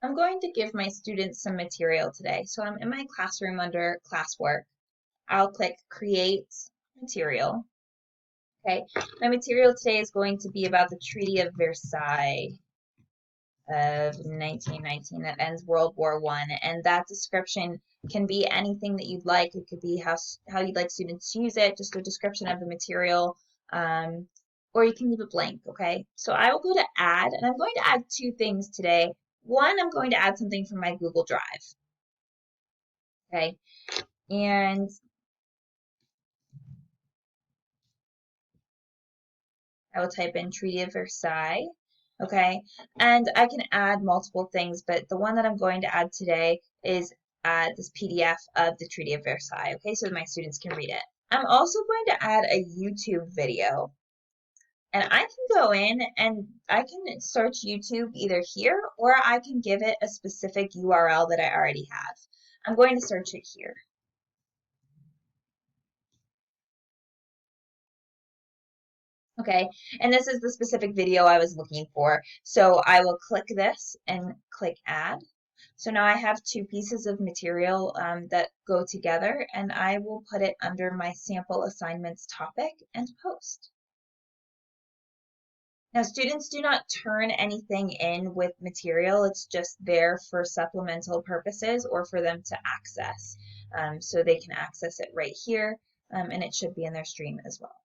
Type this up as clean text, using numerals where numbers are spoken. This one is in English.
I'm going to give my students some material today. So I'm in my classroom under classwork. I'll click create material. Okay, my material today is going to be about the Treaty of Versailles of 1919 that ends World War I, and that description can be anything that you'd like. It could be how you'd like students to use it, just a description of the material, um, or you can leave it blank, okay? So I will go to add, and I'm going to add two things today. One, I'm going to add something from my Google Drive, okay? And I will type in Treaty of Versailles, okay? And I can add multiple things, but the one that I'm going to add today is this PDF of the Treaty of Versailles, okay? So my students can read it. I'm also going to add a YouTube video. And I can go in and I can search YouTube either here or I can give it a specific URL that I already have. I'm going to search it here. Okay, and this is the specific video I was looking for. So I will click this and click add. So now I have two pieces of material that go together, and I will put it under my sample assignments topic and post. Now students do not turn anything in with material, it's just there for supplemental purposes or for them to access. So they can access it right here, and it should be in their stream as well.